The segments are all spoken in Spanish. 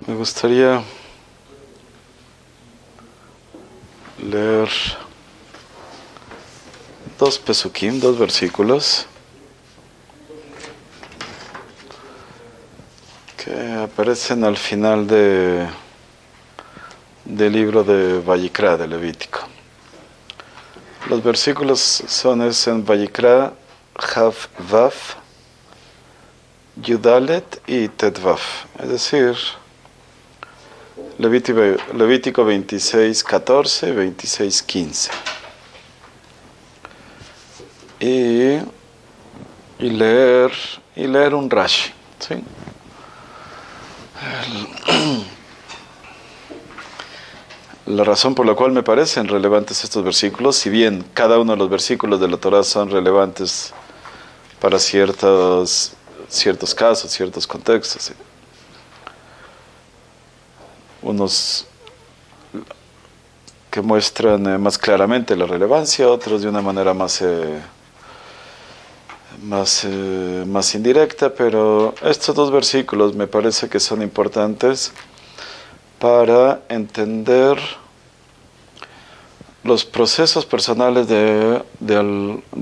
Me gustaría leer dos pesukim, dos versículos que aparecen al final del libro de Vayikra, de Levítico. Los versículos son en Vayikra, Hav Vav, Yudalet y Tetvav, es decir, Levítico 26, 14, 26, 15. Y leer un Rashi, ¿sí? La razón por la cual me parecen relevantes estos versículos, si bien cada uno de los versículos de la Torah son relevantes para ciertos casos, ciertos contextos, ¿sí? Unos que muestran más claramente la relevancia, otros de una manera más indirecta, pero estos dos versículos me parece que son importantes para entender los procesos personales de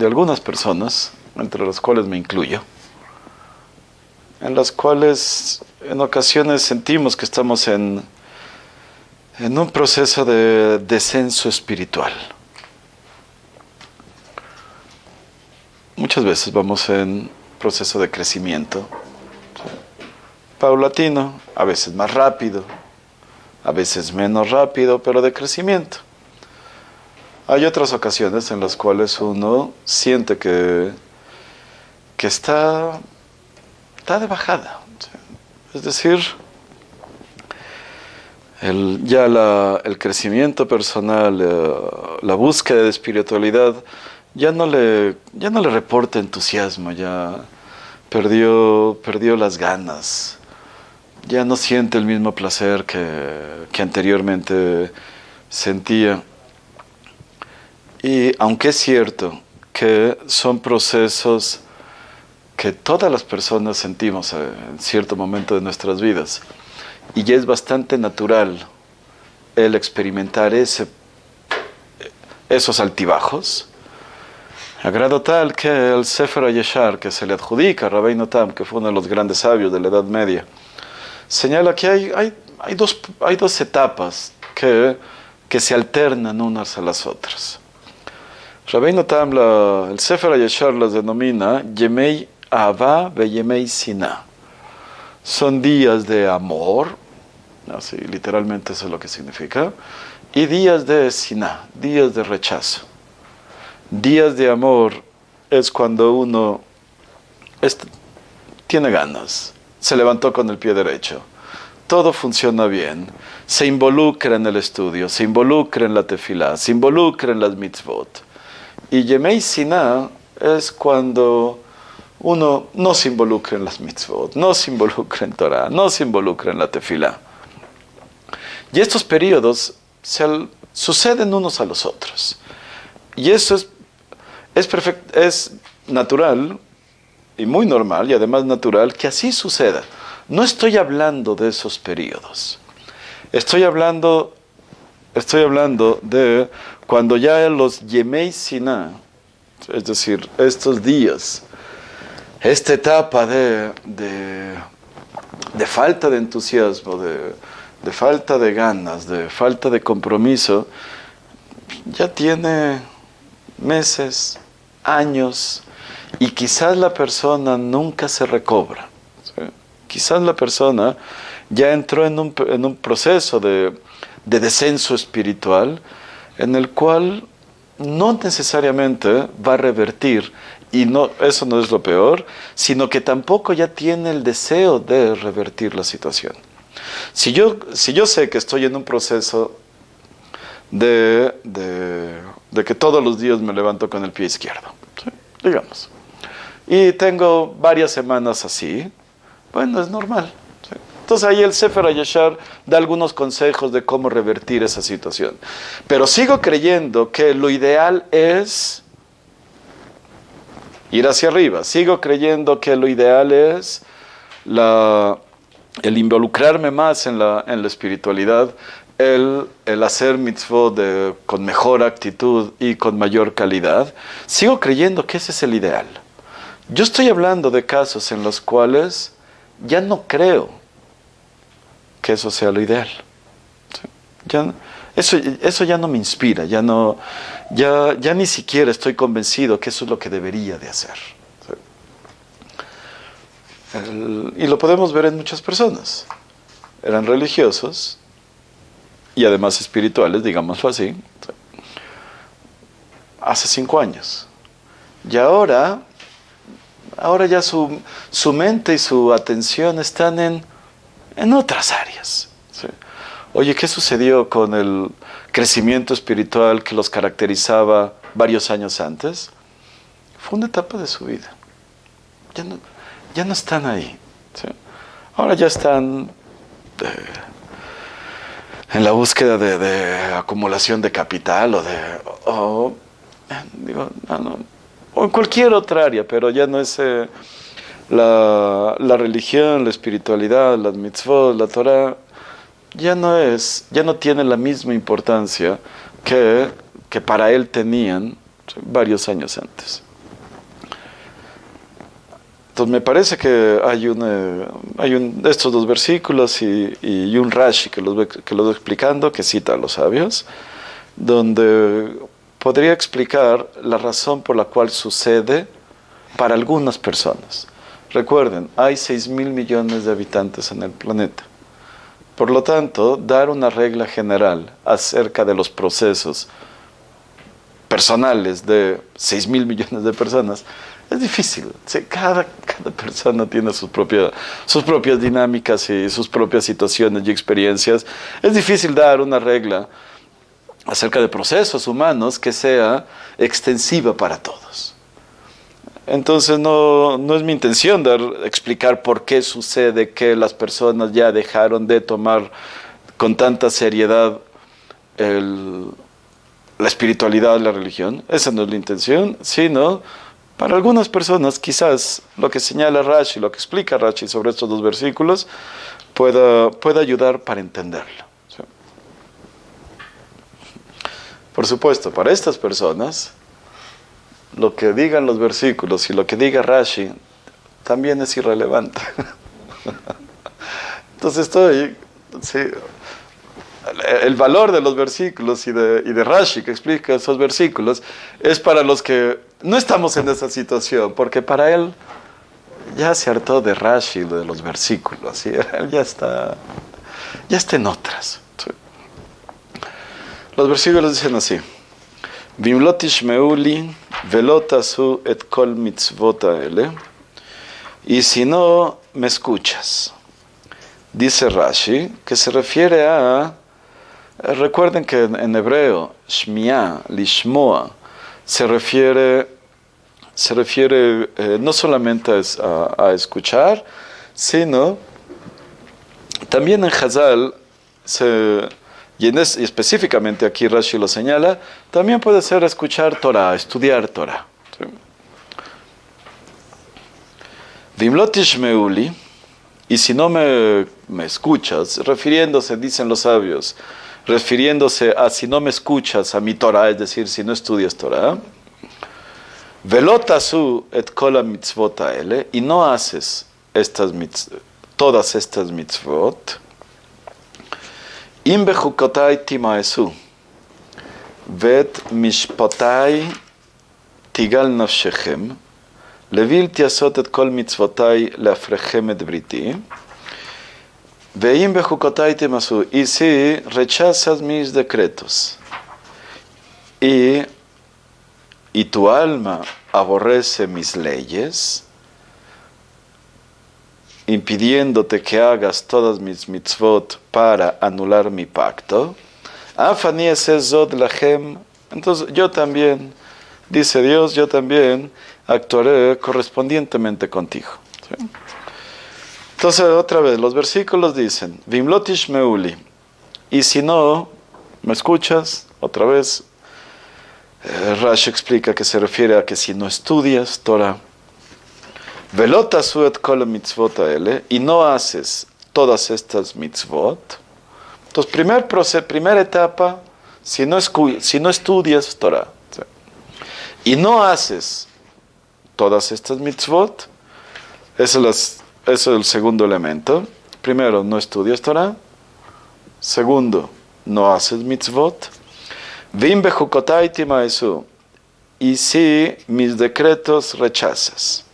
algunas personas, entre las cuales me incluyo, en las cuales en ocasiones sentimos que estamos en un proceso de descenso espiritual. Muchas veces vamos en proceso de crecimiento, ¿sí? Paulatino, a veces más rápido, a veces menos rápido, pero de crecimiento. Hay otras ocasiones en las cuales uno siente que está de bajada, ¿sí? Es decir, el crecimiento personal, la búsqueda de espiritualidad, ya no le reporta entusiasmo, ya perdió las ganas, ya no siente el mismo placer que anteriormente sentía. Y aunque es cierto que son procesos que todas las personas sentimos en cierto momento de nuestras vidas, y ya es bastante natural el experimentar esos altibajos, a grado tal que el Sefer HaYeshar, que se le adjudica a Rabbeinu Tam, que fue uno de los grandes sabios de la Edad Media, señala que hay dos etapas que se alternan unas a las otras. Rabbeinu Tam, el Sefer HaYeshar las denomina Yemei Ahava ve Yemei Sinah. Son días de amor, así literalmente eso es lo que significa, y días de Sinah, días de rechazo. Días de amor es cuando uno tiene ganas, se levantó con el pie derecho, todo funciona bien, se involucra en el estudio, se involucra en la tefilá, se involucra en las mitzvot. Y Yemei Sinah es cuando uno no se involucra en las mitzvot, no se involucra en Torah, no se involucra en la tefilá. Y estos periodos suceden unos a los otros. Y eso es natural y muy normal, y además natural, que así suceda. No estoy hablando de esos periodos. Estoy hablando de cuando ya los Yemei Sinah, es decir, estos días, esta etapa de falta de entusiasmo, de falta de ganas, de falta de compromiso, ya tiene meses, años, y quizás la persona nunca se recobra, ¿sí? Quizás la persona ya entró en un proceso de descenso espiritual en el cual no necesariamente va a revertir, y eso no es lo peor, sino que tampoco ya tiene el deseo de revertir la situación. Si yo sé que estoy en un proceso de que todos los días me levanto con el pie izquierdo, ¿sí? Digamos, y tengo varias semanas así, bueno, es normal, ¿sí? Entonces ahí el Sefer HaYeshar da algunos consejos de cómo revertir esa situación. Pero sigo creyendo que lo ideal es ir hacia arriba. Sigo creyendo que lo ideal es la el involucrarme más en la espiritualidad, el hacer mitzvot con mejor actitud y con mayor calidad, sigo creyendo que ese es el ideal. Yo estoy hablando de casos en los cuales ya no creo que eso sea lo ideal. Eso ya no me inspira, ya ni siquiera estoy convencido que eso es lo que debería de hacer. Y lo podemos ver en muchas personas. Eran religiosos y además espirituales, digámoslo así, hace 5 años. Y ahora ya su mente y su atención están en otras áreas. ¿Sí? Oye, ¿qué sucedió con el crecimiento espiritual que los caracterizaba varios años antes? Fue una etapa de su vida. Ya no están ahí. ¿Sí? Ahora ya están en la búsqueda de acumulación de capital o en cualquier otra área, pero ya no es la religión, la espiritualidad, las mitzvot, la Torah, ya no tiene la misma importancia que para él tenían varios años antes. Entonces me parece que hay estos 2 versículos y un Rashi que los va explicando, que cita a los sabios, donde podría explicar la razón por la cual sucede para algunas personas. Recuerden, hay 6,000 millones de habitantes en el planeta. Por lo tanto, dar una regla general acerca de los procesos personales de 6,000 millones de personas es difícil. ¿Sí? Cada persona tiene sus propias dinámicas y sus propias situaciones y experiencias. Es difícil dar una regla acerca de procesos humanos que sea extensiva para todos. Entonces no es mi intención explicar por qué sucede que las personas ya dejaron de tomar con tanta seriedad la espiritualidad, la religión. Esa no es la intención, sino para algunas personas quizás lo que señala Rashi, lo que explica Rashi sobre estos 2 versículos pueda ayudar para entenderlo. ¿Sí? Por supuesto, para estas personas, lo que digan los versículos y lo que diga Rashi también es irrelevante. Entonces sí, el valor de los versículos y de Rashi que explica esos versículos es para los que no estamos en esa situación, porque para él ya se hartó de Rashi, de los versículos, ¿sí? Él ya está en otras. ¿Sí? Los versículos dicen así: Vimlot tishmeuli velot asu et kol mitzvot haele. Y si no me escuchas, dice Rashi, que se refiere a, recuerden que en hebreo, shmiá, lishmoa, se refiere no solamente a escuchar, sino también en Hazal, y específicamente aquí Rashi lo señala, también puede ser escuchar Torah, estudiar Torah. ¿Sí? Vimlot tishmeuli, y si no me escuchas, dicen los sabios, refiriéndose a si no me escuchas a mi Torah, es decir, si no estudias Torah, velot asu et kol mitzvot haele, y no haces todas estas mitzvot, im bechukotai timaesu, vet mishpatai tigal nafshechem, levil tiasot et kol mitzvotai leafrechem et briti, veim bechukotai timaesu, y si rechazas mis decretos, y tu alma aborrece mis leyes, impidiéndote que hagas todas mis mitzvot para anular mi pacto, afani esezot lachem, entonces yo también, dice Dios, yo también actuaré correspondientemente contigo. ¿Sí? Entonces otra vez, los versículos dicen, Vimlot tishmeuli, y si no me escuchas, otra vez, Rashi explica que se refiere a que si no estudias Torah, velot asu et kol mitzvot haele, y no haces todas estas mitzvot. Entonces, primera etapa, si no estudias Torah, ¿sí?, y no haces todas estas mitzvot, ese es el segundo elemento. Primero, no estudias Torah. Segundo, no haces mitzvot. Vim bejukotai timaesu. Y si mis decretos rechazas.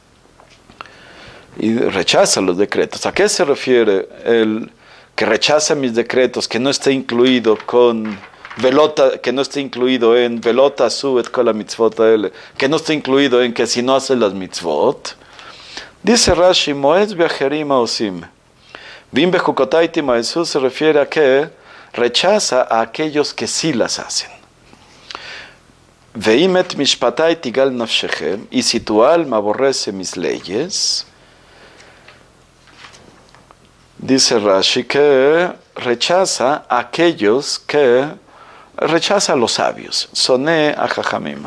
Y rechaza los decretos. ¿A qué se refiere el que rechaza mis decretos, que no esté incluido con velota, que no esté incluido en velota su et kol mitzvot ele, que no esté incluido en que si no haces las mitzvot? Dice Rashi, moed beacherim osim. Vim bejukotai timaesu se refiere a que rechaza a aquellos que sí las hacen. Veimet mishpatai tigal nafshechem, y si tu alma aborrece mis leyes, dice Rashi que rechaza a aquellos que rechaza a los sabios. Soné a jajamim.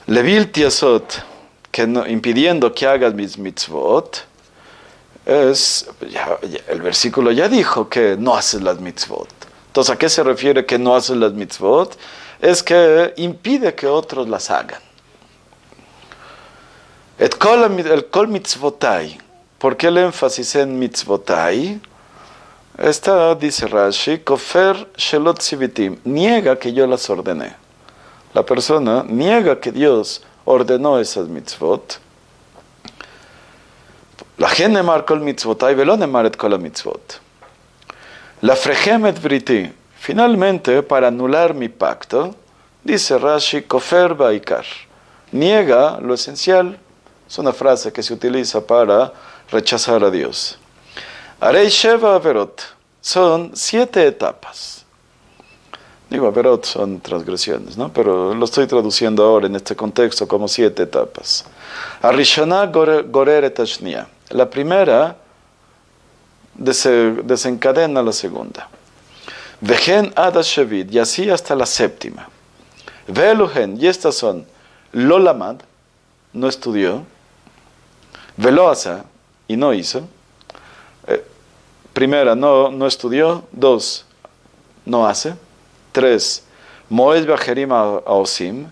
Levil tiasot, que no, impidiendo que hagas mis mitzvot, el versículo ya dijo que no haces las mitzvot. Entonces, ¿a qué se refiere que no haces las mitzvot? Es que impide que otros las hagan. El kol mitzvotai. ¿Por qué el énfasis en mitzvotai? Dice Rashi, kofer shelot tzivitim. Niega que yo las ordené. La persona niega que Dios ordenó esas mitzvot. La gen nemar kol mitzvotai velo nemar et kol mitzvot. La frejem et briti. Finalmente, para anular mi pacto, dice Rashi, kofer baikar. Niega lo esencial. Es una frase que se utiliza para rechazar a Dios. Arei sheva averot. Son 7 etapas. Digo, averot son transgresiones, ¿no? Pero lo estoy traduciendo ahora en este contexto como 7 etapas. Arishana gorer et ashnia. La primera desencadena la segunda. Vejen ada shevid, y así hasta la séptima. Veluhen, y estas son lolamad, no estudió. Veloasa, y no hizo. Primera, no estudió. 2, no hace. 3, moed bajerim aosim,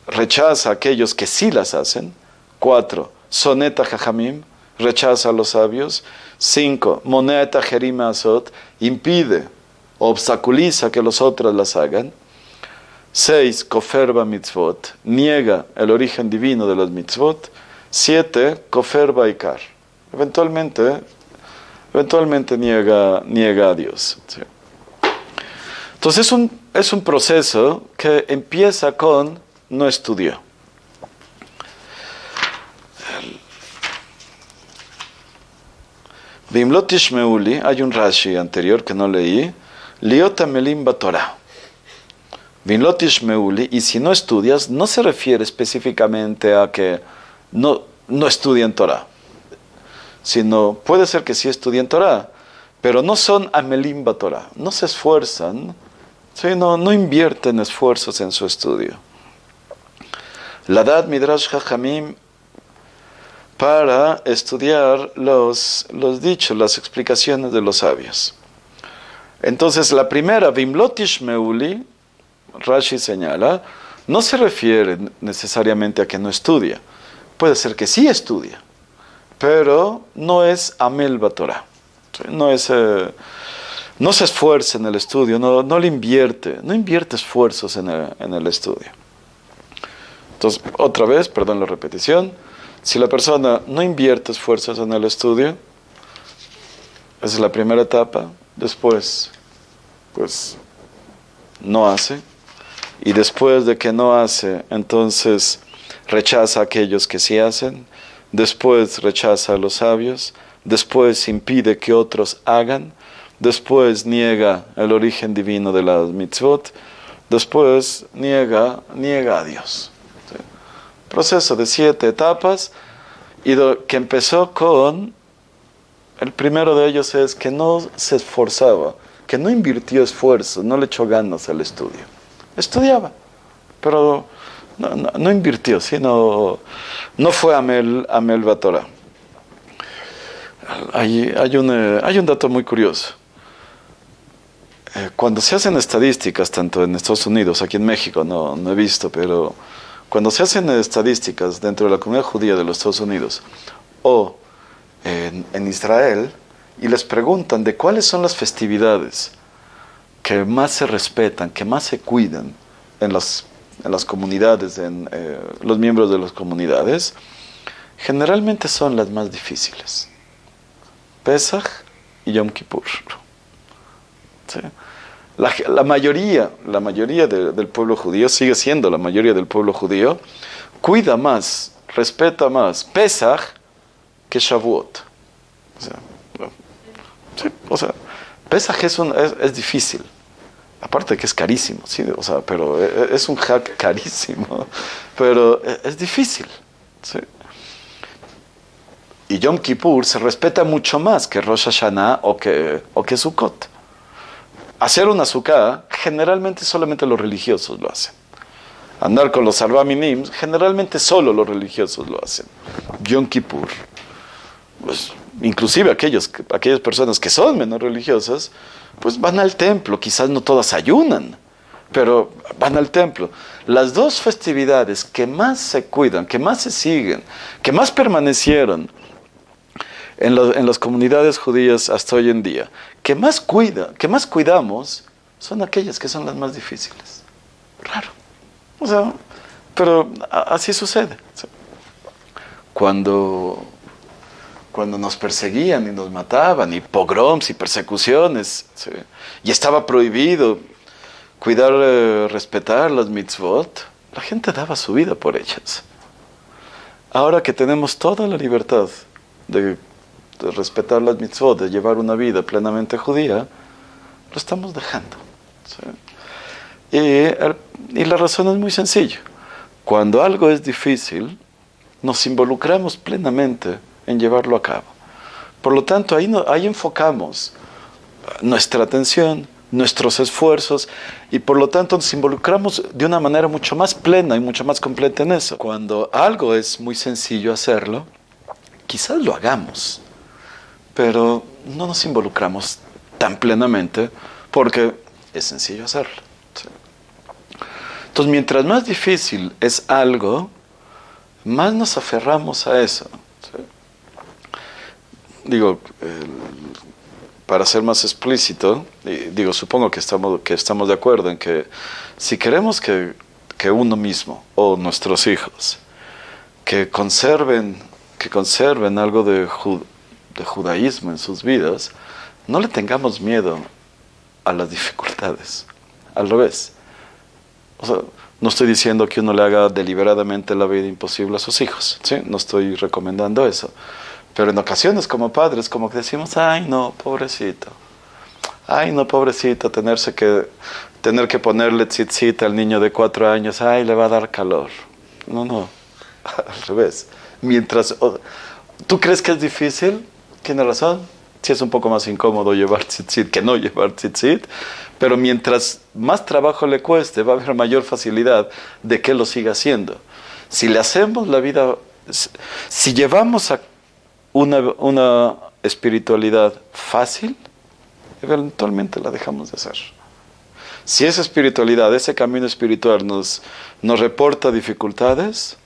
rechaza a aquellos que sí las hacen. 4, soneta jajamim, rechaza a los sabios. 5, moneta jerima azot, impide, obstaculiza que los otros las hagan. 6, koferba mitzvot, niega el origen divino de las mitzvot. 7, koferba ikar, eventualmente niega a Dios. ¿Sí? Entonces es un proceso que empieza con no estudió. Bimlotish meuli, hay un Rashi anterior que no leí, liota melim batorah. Bimlotish meuli, y si no estudias, no se refiere específicamente a que no estudian Torah, sino puede ser que sí estudien Torah, pero no son amelim batorah, no se esfuerzan, ¿sí? no invierten esfuerzos en su estudio. La Dad Midrash Jajamim, para estudiar los dichos, las explicaciones de los sabios. Entonces, la primera, Bimlotish meuli, Rashi señala, no se refiere necesariamente a que no estudia. Puede ser que sí estudia, pero no es Amel Batorah. No se esfuerza en el estudio, no invierte esfuerzos en el estudio. Entonces, otra vez, perdón la repetición, si la persona no invierte esfuerzos en el estudio, esa es la primera etapa. Después, pues, no hace. Y después de que no hace, entonces rechaza a aquellos que sí hacen. Después rechaza a los sabios. Después impide que otros hagan. Después niega el origen divino de las mitzvot. Después niega a Dios. ¿Sí? Proceso de 7 etapas, y que empezó con, el primero de ellos es que no se esforzaba, que no invirtió esfuerzo, no le echó ganas al estudio. Estudiaba, pero no invirtió, sino no fue Amel Batorah. hay un dato muy curioso. Cuando se hacen estadísticas, tanto en Estados Unidos, aquí en México no he visto, pero cuando se hacen estadísticas dentro de la comunidad judía de los Estados Unidos o en Israel, y les preguntan de cuáles son las festividades que más se respetan, que más se cuidan en las comunidades, en los miembros de las comunidades, generalmente son las más difíciles. Pesaj y Yom Kippur. ¿Sí? La mayoría del pueblo judío, sigue siendo la mayoría del pueblo judío, cuida más, respeta más Pesaj que Shavuot. Pesaj es difícil. Aparte que es carísimo, ¿sí? Pero es un hack carísimo, pero es difícil. ¿Sí? Y Yom Kippur se respeta mucho más que Rosh Hashanah o que Sukkot. Hacer una sukkah, generalmente solamente los religiosos lo hacen. Andar con los arba minim, generalmente solo los religiosos lo hacen. Yom Kippur, pues, inclusive aquellas personas que son menos religiosas, pues van al templo, quizás no todas ayunan, pero van al templo. Las dos festividades que más se cuidan, que más se siguen, que más permanecieron en las comunidades judías hasta hoy en día, que más cuidamos, son aquellas que son las más difíciles. Raro. Pero así sucede. Cuando nos perseguían y nos mataban, y pogroms y persecuciones, ¿sí? Y estaba prohibido cuidar, respetar las mitzvot, la gente daba su vida por ellas. Ahora que tenemos toda la libertad de respetar las mitzvot, de llevar una vida plenamente judía, lo estamos dejando. ¿Sí? Y la razón es muy sencilla. Cuando algo es difícil, nos involucramos plenamente en llevarlo a cabo. Por lo tanto, ahí enfocamos nuestra atención, nuestros esfuerzos, y por lo tanto nos involucramos de una manera mucho más plena y mucho más completa en eso. Cuando algo es muy sencillo hacerlo, quizás lo hagamos, pero no nos involucramos tan plenamente porque es sencillo hacerlo. ¿Sí? Entonces, mientras más difícil es algo, más nos aferramos a eso. ¿Sí? Digo, para ser más explícito, supongo que estamos de acuerdo en que si queremos que uno mismo o nuestros hijos que conserven algo de judaísmo en sus vidas, no le tengamos miedo a las dificultades. Al revés. No estoy diciendo que uno le haga deliberadamente la vida imposible a sus hijos, ¿sí? No estoy recomendando eso. Pero en ocasiones como padres, como que decimos, ay no, pobrecito, tener que ponerle tzitzit al niño de 4 años, ay, le va a dar calor. No, al revés. ¿Tú crees que es difícil? Tiene razón. Sí es un poco más incómodo llevar tzitzit que no llevar tzitzit, pero mientras más trabajo le cueste, va a haber mayor facilidad de que lo siga haciendo. Si le hacemos la vida, si llevamos a una espiritualidad fácil, eventualmente la dejamos de hacer. Si esa espiritualidad, ese camino espiritual nos reporta dificultades,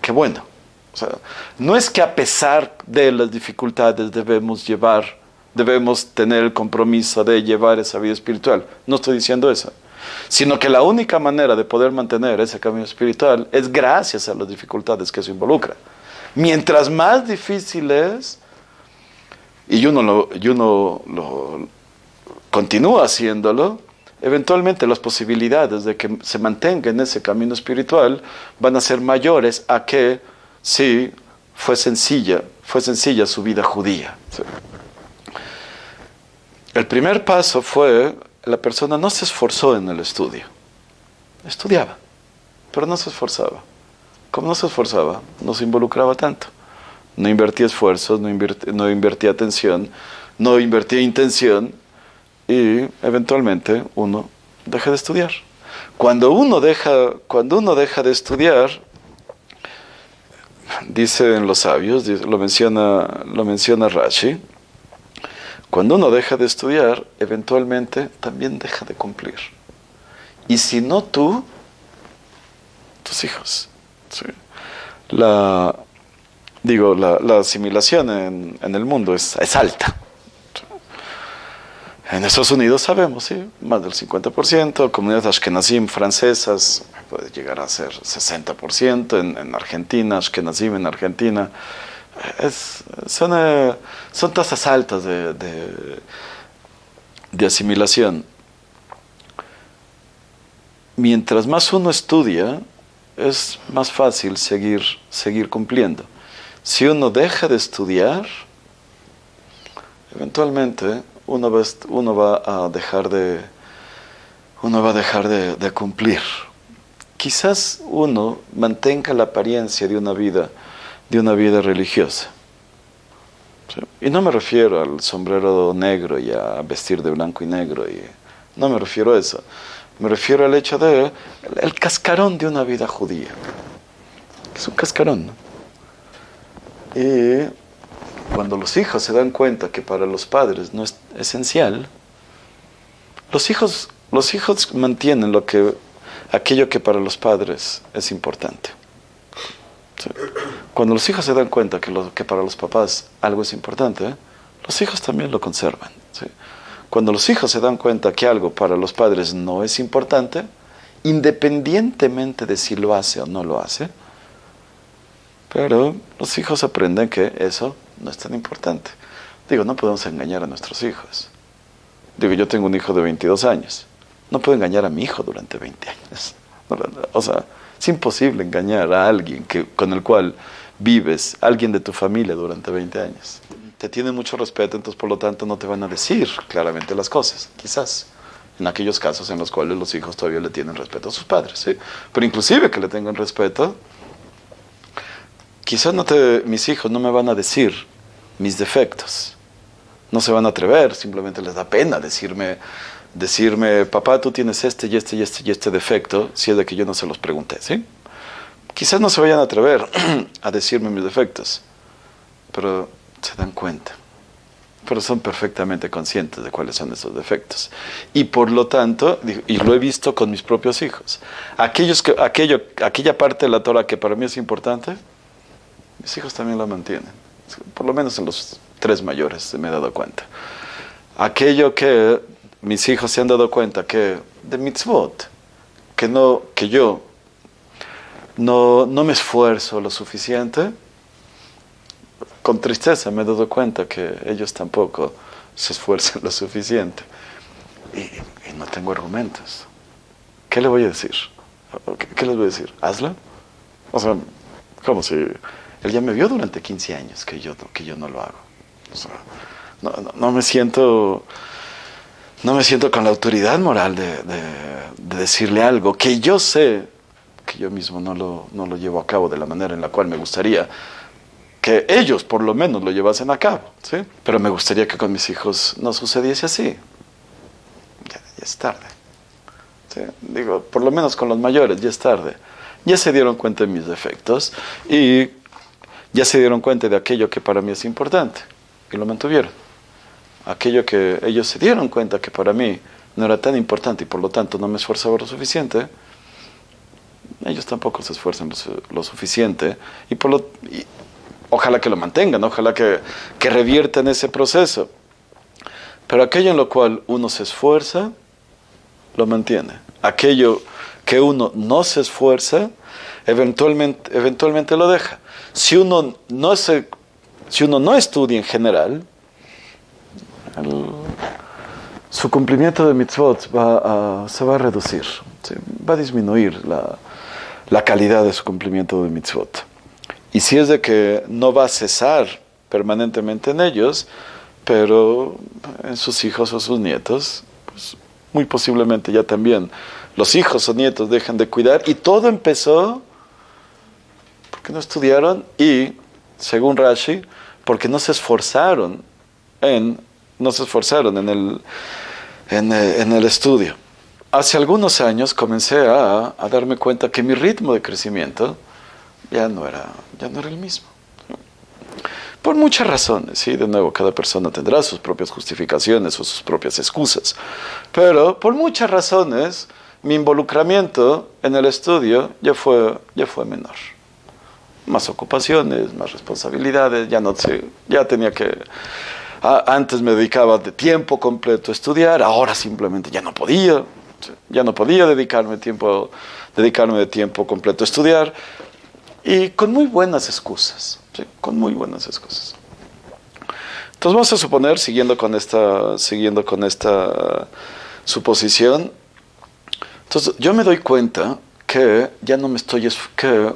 qué bueno. No es que a pesar de las dificultades debemos tener el compromiso de llevar esa vida espiritual. No estoy diciendo eso. Sino que la única manera de poder mantener ese camino espiritual es gracias a las dificultades que eso involucra. Mientras más difícil es, y uno lo continúa haciéndolo, eventualmente las posibilidades de que se mantenga en ese camino espiritual van a ser mayores a que si fue sencilla su vida judía. ¿Sí? El primer paso fue, la persona no se esforzó en el estudio. Estudiaba, pero no se esforzaba. Como no se esforzaba, no se involucraba tanto. No invertía esfuerzos, no invertía atención, no invertía intención, y eventualmente uno deja de estudiar. Cuando uno deja de estudiar, dicen los sabios, lo menciona Rashi, Cuando uno deja de estudiar, eventualmente también deja de cumplir. Y si no tú, tus hijos. ¿Sí? La asimilación en el mundo es alta. En Estados Unidos sabemos, sí, más del 50%, comunidades ashkenazim francesas puede llegar a ser 60%, en Argentina, ashkenazim en Argentina, son tasas altas de asimilación. Mientras más uno estudia, es más fácil seguir cumpliendo. Si uno deja de estudiar, eventualmente uno va a dejar de cumplir. Quizás uno mantenga la apariencia de una vida religiosa. ¿Sí? Y no me refiero al sombrero negro y a vestir de blanco y negro. No me refiero a eso. Me refiero al hecho de el cascarón de una vida judía. Es un cascarón, ¿no? Y cuando los hijos se dan cuenta que para los padres no es esencial, los hijos mantienen aquello que para los padres es importante. ¿Sí? Cuando los hijos se dan cuenta que para los papás algo es importante, los hijos también lo conservan. ¿Sí? Cuando los hijos se dan cuenta que algo para los padres no es importante, independientemente de si lo hace o no lo hace, pero los hijos aprenden que eso no es tan importante. No podemos engañar a nuestros hijos. Yo tengo un hijo de 22 años. No puedo engañar a mi hijo durante 20 años. O sea, es imposible engañar a alguien con el cual vives, alguien de tu familia durante 20 años. Te tienen mucho respeto, entonces por lo tanto no te van a decir claramente las cosas, quizás. En aquellos casos en los cuales los hijos todavía le tienen respeto a sus padres, ¿sí? Pero inclusive que le tengan respeto, quizás mis hijos no me van a decir mis defectos. No se van a atrever, simplemente les da pena decirme, papá, tú tienes este y este y este y este defecto, si es de que yo no se los pregunté, ¿sí? Quizás no se vayan a atrever a decirme mis defectos, pero se dan cuenta. Pero son perfectamente conscientes de cuáles son esos defectos. Y por lo tanto, y lo he visto con mis propios hijos, aquella parte de la Torah que para mí es importante, mis hijos también la mantienen. Por lo menos en los 3 mayores me he dado cuenta. Aquello que mis hijos se han dado cuenta que de mitzvot, que yo no me esfuerzo lo suficiente, con tristeza me he dado cuenta que ellos tampoco se esfuerzan lo suficiente. Y no tengo argumentos. ¿Qué le voy a decir? ¿Qué les voy a decir? ¿Hazlo? O sea, como si él ya me vio durante 15 años que yo no lo hago. O sea, no me siento con la autoridad moral de decirle algo que yo sé que yo mismo no lo llevo a cabo de la manera en la cual me gustaría que ellos por lo menos lo llevasen a cabo, ¿sí? Pero me gustaría que con mis hijos no sucediese así. Ya es tarde. ¿Sí? Por lo menos con los mayores ya es tarde. Ya se dieron cuenta de mis defectos y ya se dieron cuenta de aquello que para mí es importante y lo mantuvieron. Aquello que ellos se dieron cuenta que para mí no era tan importante y por lo tanto no me esforzaba lo suficiente, ellos tampoco se esfuerzan lo suficiente y ojalá que lo mantengan, ojalá que reviertan ese proceso. Pero aquello en lo cual uno se esfuerza, lo mantiene. Aquello que uno no se esfuerza, eventualmente lo deja. Si uno no estudia en general, su cumplimiento de mitzvot se va a reducir, ¿sí? Va a disminuir la calidad de su cumplimiento de mitzvot. Y si es de que no va a cesar permanentemente en ellos, pero en sus hijos o sus nietos, pues muy posiblemente ya también los hijos o nietos dejan de cuidar. Y todo empezó porque no estudiaron y, según Rashi, porque no se esforzaron en el estudio. Hace algunos años comencé a darme cuenta que mi ritmo de crecimiento ya no era el mismo. Por muchas razones, ¿sí? De nuevo, cada persona tendrá sus propias justificaciones o sus propias excusas. Pero por muchas razones, mi involucramiento en el estudio ya fue menor. Más ocupaciones, más responsabilidades, ya no sé, ya tenía que... Antes me dedicaba de tiempo completo a estudiar, ahora simplemente ya no podía dedicarme de tiempo completo a estudiar, y con muy buenas excusas, ¿sí? Con muy buenas excusas. Entonces vamos a suponer, siguiendo con esta suposición, entonces yo me doy cuenta que ya no me estoy, que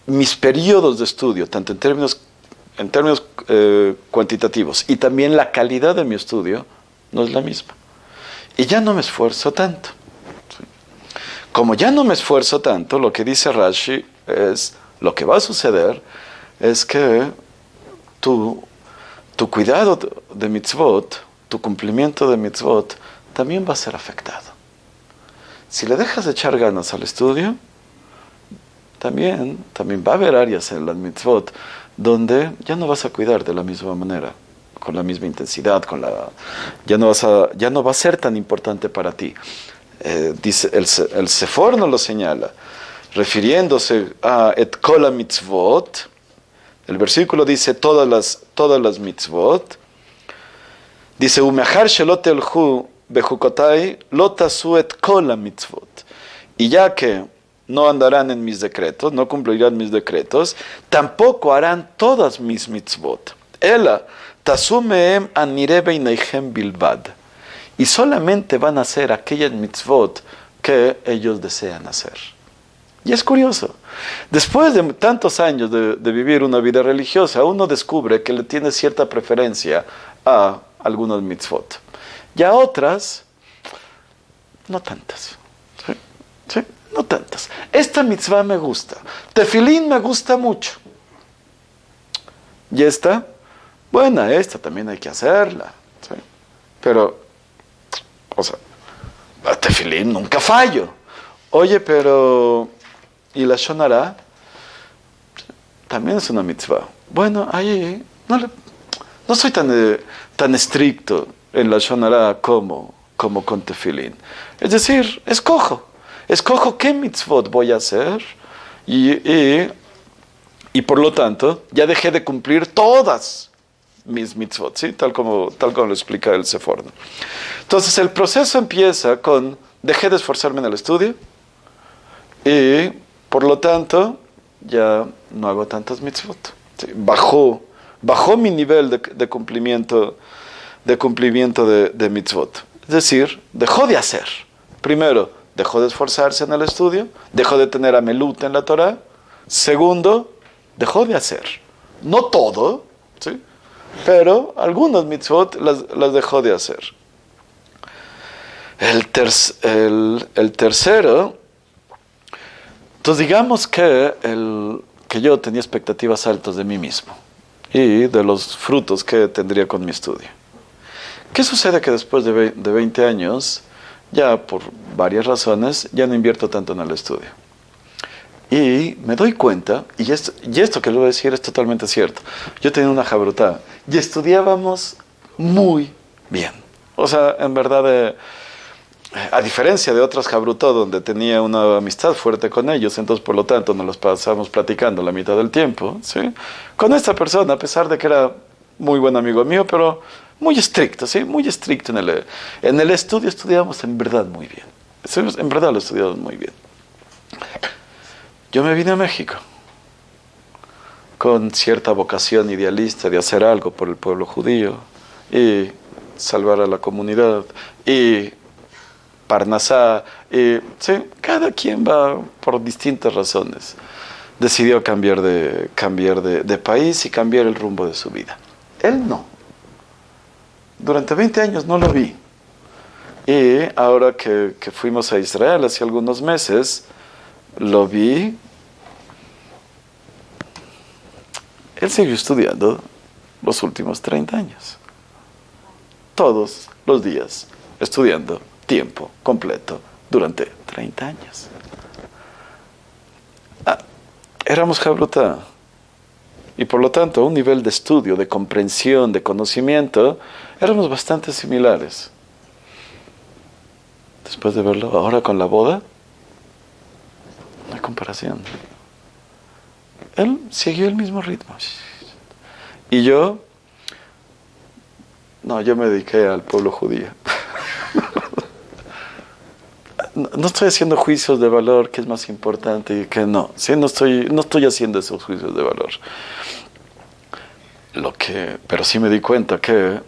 mis periodos de estudio, tanto en términos cuantitativos y también la calidad de mi estudio, no es la misma. Y ya no me esfuerzo tanto. ¿Sí? Como ya no me esfuerzo tanto, lo que dice Rashi es, lo que va a suceder es que tu cuidado de mitzvot, tu cumplimiento de mitzvot, también va a ser afectado. Si le dejas de echar ganas al estudio, también va a haber áreas en las mitzvot donde ya no vas a cuidar de la misma manera, con la misma intensidad, ya no va a ser tan importante para ti. Dice el Sefor nos lo señala, refiriéndose a et kol mitzvot. El versículo dice todas las mitzvot. Dice umeachar shelo telchu bechukotai lo tasu et kol mitzvot. Y ya que no andarán en mis decretos, no cumplirán mis decretos, tampoco harán todas mis mitzvot. Ela tasu mehem anire beinechem bilbad. Y solamente van a hacer aquellas mitzvot que ellos desean hacer. Y es curioso, después de tantos años de vivir una vida religiosa, uno descubre que le tiene cierta preferencia a algunas mitzvot. Y a otras, no tantas. ¿Sí? ¿Sí? No tantas. Esta mitzvah me gusta. Tefilín me gusta mucho. Y esta, buena, esta también hay que hacerla. ¿Sí? Pero, o sea, a tefilín nunca fallo. Oye, pero... ¿y la shonara? También es una mitzvah. Bueno, ahí no soy tan estricto en la shonara como con tefilín. Es decir, escojo qué mitzvot voy a hacer y por lo tanto ya dejé de cumplir todas mis mitzvot, ¿sí? tal como lo explica el Sefor. Entonces el proceso empieza con dejé de esforzarme en el estudio y por lo tanto ya no hago tantas mitzvot. ¿Sí? Bajó mi nivel de cumplimiento de mitzvot. Es decir, dejó de hacer. Primero, dejó de esforzarse en el estudio, dejó de tener amelut en la Torah. Segundo, dejó de hacer. No todo, ¿sí? Pero algunas mitzvot las dejó de hacer. El tercero, entonces digamos que yo tenía expectativas altas de mí mismo y de los frutos que tendría con mi estudio. ¿Qué sucede? Que después de 20 años, ya por varias razones, ya no invierto tanto en el estudio. Y me doy cuenta, y esto que le voy a decir es totalmente cierto. Yo tenía una jabrutá y estudiábamos muy bien. O sea, en verdad, a diferencia de otras jabrutó donde tenía una amistad fuerte con ellos, entonces por lo tanto nos los pasamos platicando la mitad del tiempo, ¿sí? Con esta persona, a pesar de que era muy buen amigo mío, pero muy estricto, ¿sí? Muy estricto en el estudio, estudiábamos en verdad muy bien. En verdad lo estudiábamos muy bien. Yo me vine a México con cierta vocación idealista de hacer algo por el pueblo judío y salvar a la comunidad y Parnasá, sí, cada quien va por distintas razones. Decidió cambiar de país y cambiar el rumbo de su vida. Él no. Durante 20 años no lo vi. Y ahora que fuimos a Israel hace algunos meses, lo vi. Él siguió estudiando los últimos 30 años. Todos los días estudiando tiempo completo durante 30 años. Éramos jabrutá. Y por lo tanto, a un nivel de estudio, de comprensión, de conocimiento, éramos bastante similares. Después de verlo, ahora con la boda, no hay comparación. Él siguió el mismo ritmo. Y yo me dediqué al pueblo judío. No estoy haciendo juicios de valor, que es más importante y que no. Sí, no estoy haciendo esos juicios de valor. Pero sí me di cuenta que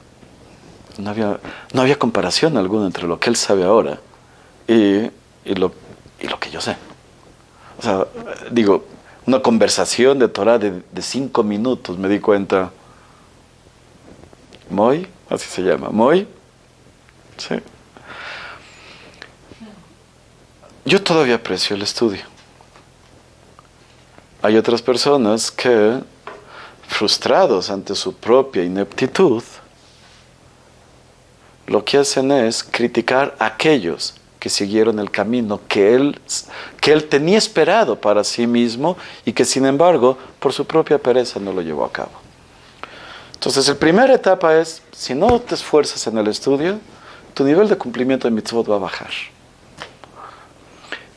no había comparación alguna entre lo que él sabe ahora y lo que yo sé. O sea, digo, una conversación de Torah de 5 minutos, me di cuenta. Moy, así se llama, Moy. Sí. Yo todavía aprecio el estudio. Hay otras personas que, frustrados ante su propia ineptitud, lo que hacen es criticar a aquellos que siguieron el camino que él tenía esperado para sí mismo y que, sin embargo, por su propia pereza no lo llevó a cabo. Entonces, la primera etapa es, si no te esfuerzas en el estudio, tu nivel de cumplimiento de mitzvot va a bajar.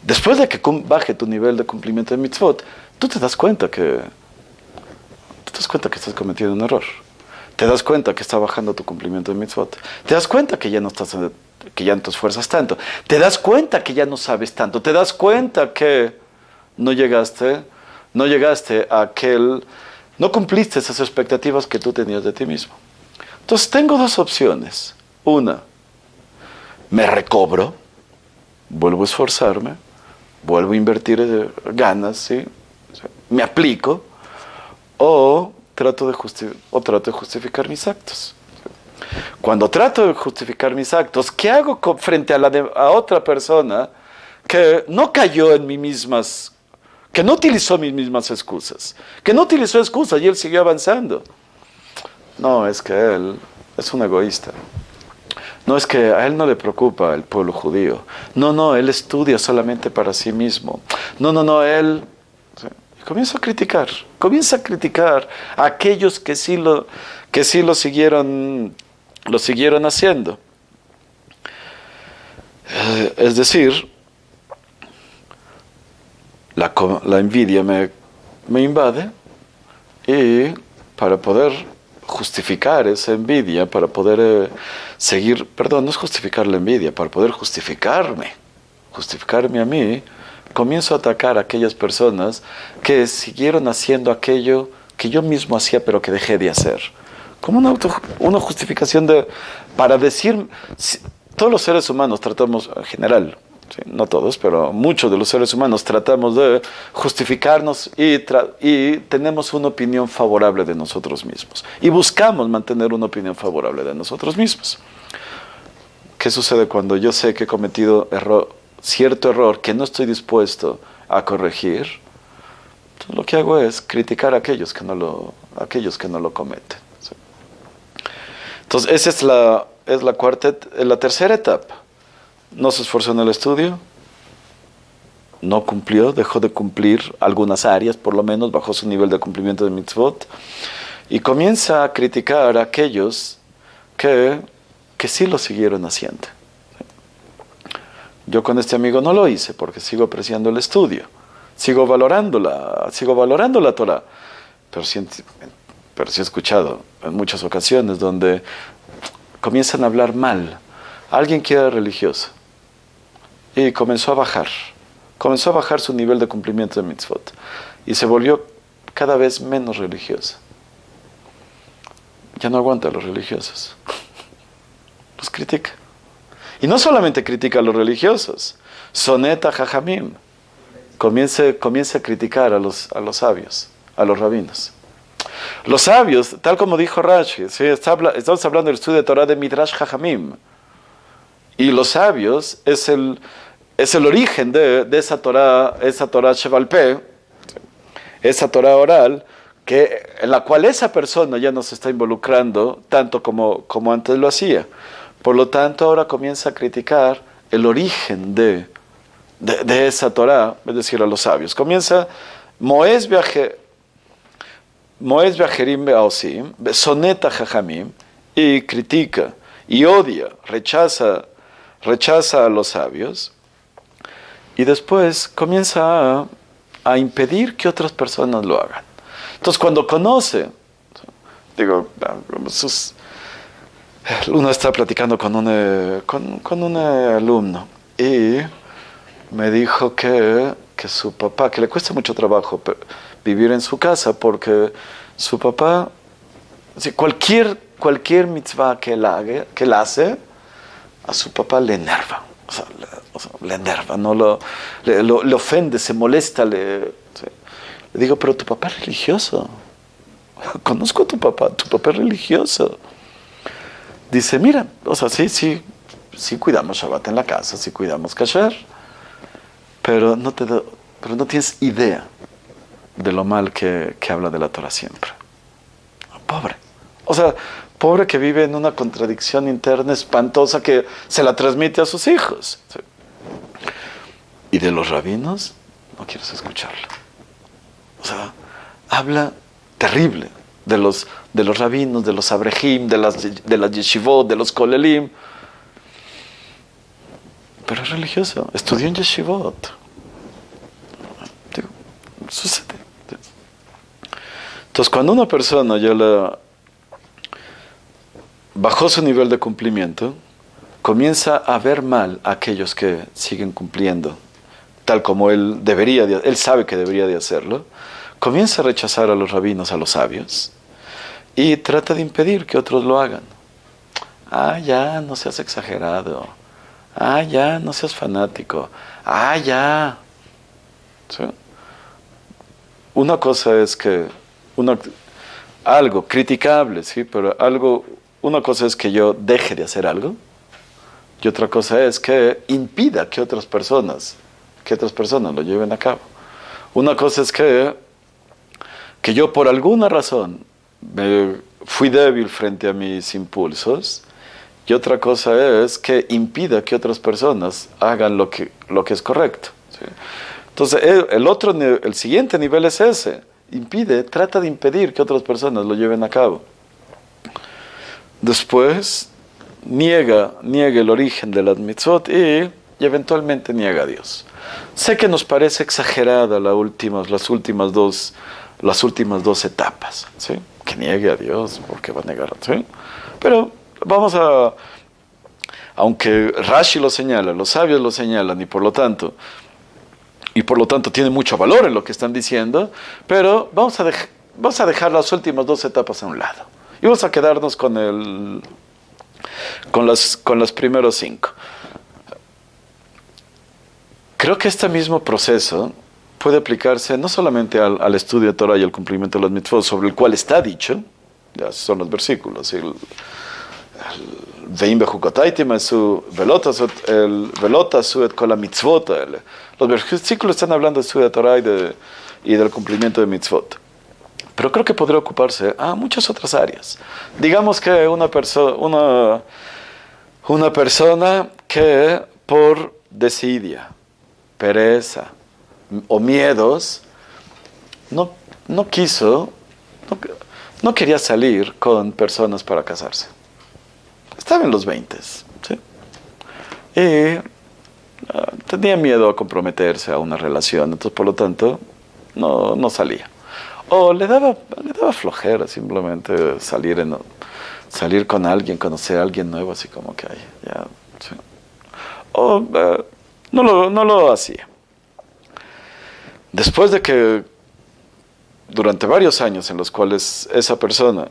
Después de que baje tu nivel de cumplimiento de mitzvot, tú te das cuenta que estás cometiendo un error. Te das cuenta que está bajando tu cumplimiento de mitzvot. Te das cuenta que ya no te esfuerzas tanto. Te das cuenta que ya no sabes tanto. Te das cuenta que no llegaste no cumpliste esas expectativas que tú tenías de ti mismo. Entonces tengo 2 opciones. Una, me recobro, vuelvo a esforzarme, vuelvo a invertir ganas, ¿sí? O sea, me aplico, o trato de justificar mis actos. Cuando trato de justificar mis actos, ¿qué hago frente a otra persona que no cayó en que no utilizó mis mismas excusas, que no utilizó excusas y él siguió avanzando? No, es que él es un egoísta. No, es que a él no le preocupa el pueblo judío. No, él estudia solamente para sí mismo. No, él... Y comienza a criticar a aquellos que sí lo siguieron haciendo. Es decir, la envidia me invade, y para poder justificar esa envidia, para poder no es justificar la envidia, para poder justificarme a mí, comienzo a atacar a aquellas personas que siguieron haciendo aquello que yo mismo hacía pero que dejé de hacer. Como una justificación para decir, todos los seres humanos tratamos, en general, sí, no todos, pero muchos de los seres humanos tratamos de justificarnos y tenemos una opinión favorable de nosotros mismos. Y buscamos mantener una opinión favorable de nosotros mismos. ¿Qué sucede cuando yo sé que he cometido cierto error que no estoy dispuesto a corregir? Entonces, lo que hago es criticar a aquellos que no lo cometen. ¿Sí? Entonces, esa es la tercera etapa. No se esforzó en el estudio, no cumplió, dejó de cumplir algunas áreas, por lo menos bajó su nivel de cumplimiento de mitzvot, y comienza a criticar a aquellos que sí lo siguieron haciendo. Yo con este amigo no lo hice porque sigo apreciando el estudio, sigo valorando la Torah, pero sí he escuchado en muchas ocasiones donde comienzan a hablar mal a alguien que era religioso. Y comenzó a bajar su nivel de cumplimiento de mitzvot. Y se volvió cada vez menos religiosa. Ya no aguanta a los religiosos. Los critica. Y no solamente critica a los religiosos. Soneta jajamim. Comienza a criticar a los sabios, a los rabinos. Los sabios, tal como dijo Rashi, ¿sí? Estamos hablando del estudio de Torah de Midrash Jajamim. Y los sabios es el origen de esa Torah Sheval Peh, esa Torah oral, en la cual esa persona ya no se está involucrando tanto como antes lo hacía. Por lo tanto, ahora comienza a criticar el origen de esa Torah, es decir, a los sabios. Comienza, Moez viaje, Moez Beajerim Beaosim, Soneta Jajamim, y critica, y odia, rechaza a los sabios, y después comienza a impedir que otras personas lo hagan. Entonces, cuando conoce, digo, uno está platicando con un alumno, y me dijo que su papá, que le cuesta mucho trabajo vivir en su casa, porque su papá, cualquier mitzvah que él hace, a su papá le enerva. Le enerva, le ofende, se molesta. Le digo, pero tu papá es religioso. Conozco a tu papá es religioso. Dice, mira, sí cuidamos Shabbat en la casa, sí cuidamos Kasher, pero no tienes idea de lo mal que habla de la Torah siempre. Pobre. Pobre que vive en una contradicción interna espantosa que se la transmite a sus hijos. ¿Sí? Y de los rabinos, no quieres escucharlo. Habla terrible de los rabinos, de los abrejim, de las yeshivot, de los kolelim. Pero es religioso, estudió en yeshivot. Sucede. Entonces, cuando una persona bajó su nivel de cumplimiento, comienza a ver mal a aquellos que siguen cumpliendo, tal como él sabe que debería de hacerlo, comienza a rechazar a los rabinos, a los sabios, y trata de impedir que otros lo hagan. Ya, no seas exagerado. Ya, no seas fanático. Ya. ¿Sí? Una cosa es que algo criticable, sí, pero una cosa es que yo deje de hacer algo, y otra cosa es que impida que otras personas lo lleven a cabo. Una cosa es que yo por alguna razón me fui débil frente a mis impulsos, y otra cosa es que impida que otras personas hagan lo que es correcto. ¿Sí? Entonces, el siguiente nivel es ese. Trata de impedir que otras personas lo lleven a cabo. Después, niega el origen de las mitzvot y eventualmente niega a Dios. Sé que nos parece exagerada las últimas dos etapas, ¿sí? Que niegue a Dios, porque va a negar, ¿sí? Pero aunque Rashi lo señala, los sabios lo señalan, y por lo tanto tiene mucho valor en lo que están diciendo, pero vamos a dejar las últimas dos etapas a un lado. Y vamos a quedarnos con los primeros 5. Creo que este mismo proceso puede aplicarse no solamente al estudio de Torah y al cumplimiento de los mitzvot, sobre el cual está dicho, ya son los versículos, Veim bechukotaitim esu velota su et kol mitzvot. Los versículos están hablando de estudio de Torah y del cumplimiento de mitzvot. Pero creo que podría ocuparse a muchas otras áreas. Digamos que una persona que por desidia, pereza o miedos no quería salir con personas para casarse. Estaba en los 20, ¿sí? Y tenía miedo a comprometerse a una relación, entonces por lo tanto no salía. O le daba flojera simplemente salir con alguien, conocer a alguien nuevo, así como que ya, ¿sí? O no lo hacía. Después de que durante varios años en los cuales esa persona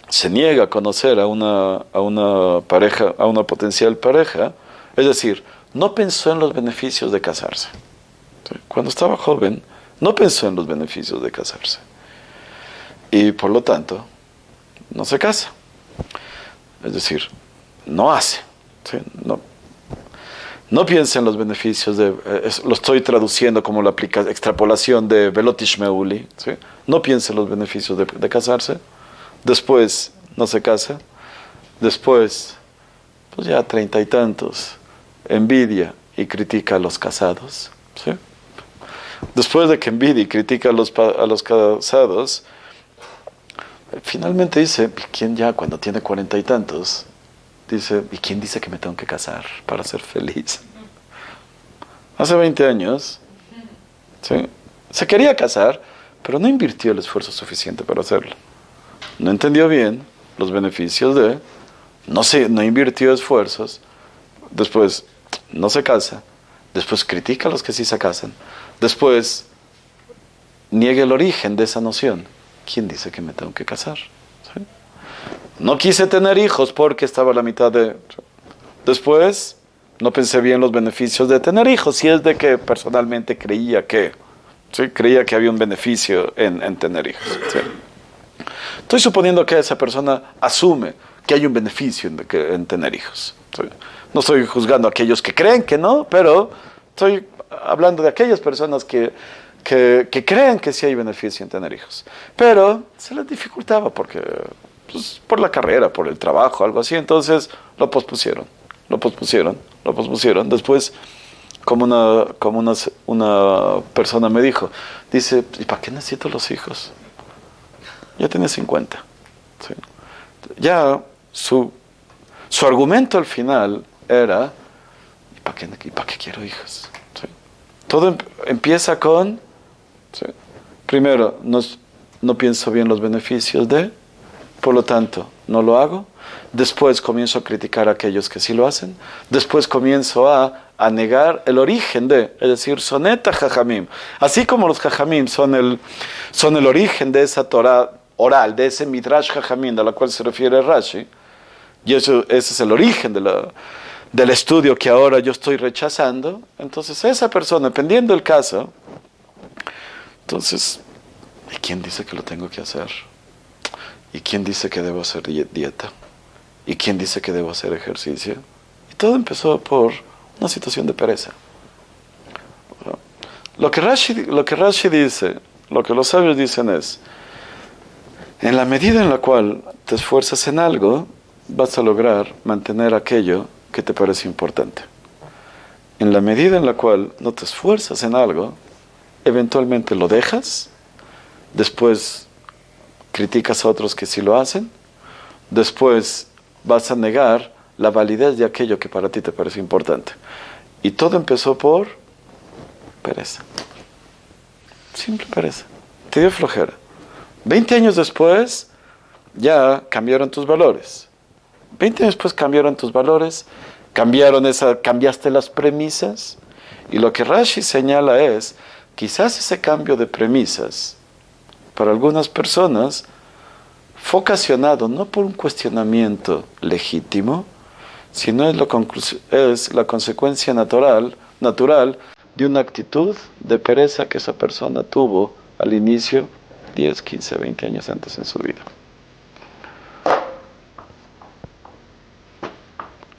se niega a conocer a una pareja, a una potencial pareja, es decir, no pensó en los beneficios de casarse. ¿Sí? Cuando estaba joven, no pensó en los beneficios de casarse. Y por lo tanto, no se casa. Es decir, no hace. ¿Sí? No piensa en los beneficios lo estoy traduciendo como la extrapolación de Velotish Meuli. ¿Sí? No piensa en los beneficios de casarse. Después no se casa. Después, pues ya 30 y tantos, envidia y critica a los casados. ¿Sí? Después de que envidia y critica a los casados, Finalmente dice, ¿y quién ya cuando tiene 40 y tantos? Dice, ¿y quién dice que me tengo que casar para ser feliz? Hace 20 años, ¿sí? Se quería casar, pero no invirtió el esfuerzo suficiente para hacerlo. No entendió bien los beneficios de, no invirtió esfuerzos, después no se casa, después critica a los que sí se casan, después niega el origen de esa noción. ¿Quién dice que me tengo que casar? ¿Sí? No quise tener hijos porque estaba a la mitad de... Después, no pensé bien los beneficios de tener hijos, si es de que personalmente creía que, ¿sí? Creía que había un beneficio en tener hijos. ¿Sí? Estoy suponiendo que esa persona asume que hay un beneficio en tener hijos. ¿Sí? No estoy juzgando a aquellos que creen que no, pero estoy hablando de aquellas personas que creen que sí hay beneficio en tener hijos. Pero se les dificultaba porque, pues, por la carrera, por el trabajo, algo así. Entonces lo pospusieron. Después, como una persona me dijo, dice, ¿y para qué necesito los hijos? Ya tiene 50. ¿Sí? Ya su argumento al final era, ¿y para qué quiero hijos? ¿Sí? Todo empieza con, ¿sí? Primero, no pienso bien los beneficios de, por lo tanto, no lo hago. Después comienzo a criticar a aquellos que sí lo hacen. Después comienzo a negar el origen de, es decir, soneta jajamim. Así como los jajamim son el origen de esa Torah oral, de ese midrash jajamim, a la cual se refiere Rashi, y ese es el origen del estudio que ahora yo estoy rechazando. Entonces esa persona, dependiendo del caso, entonces, ¿y quién dice que lo tengo que hacer? ¿Y quién dice que debo hacer dieta? ¿Y quién dice que debo hacer ejercicio? Y todo empezó por una situación de pereza. Lo que Rashi dice, lo que los sabios dicen es, en la medida en la cual te esfuerzas en algo, vas a lograr mantener aquello que te parece importante. En la medida en la cual no te esfuerzas en algo, eventualmente lo dejas, después criticas a otros que sí lo hacen, después vas a negar la validez de aquello que para ti te parece importante. Y todo empezó por pereza. Simple pereza. Te dio flojera. 20 años después, ya cambiaron tus valores. 20 años después cambiaron tus valores, cambiaste las premisas, y lo que Rashi señala es, quizás ese cambio de premisas, para algunas personas, fue ocasionado no por un cuestionamiento legítimo, sino es la consecuencia natural de una actitud de pereza que esa persona tuvo al inicio, 10, 15, 20 años antes en su vida.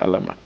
Alama.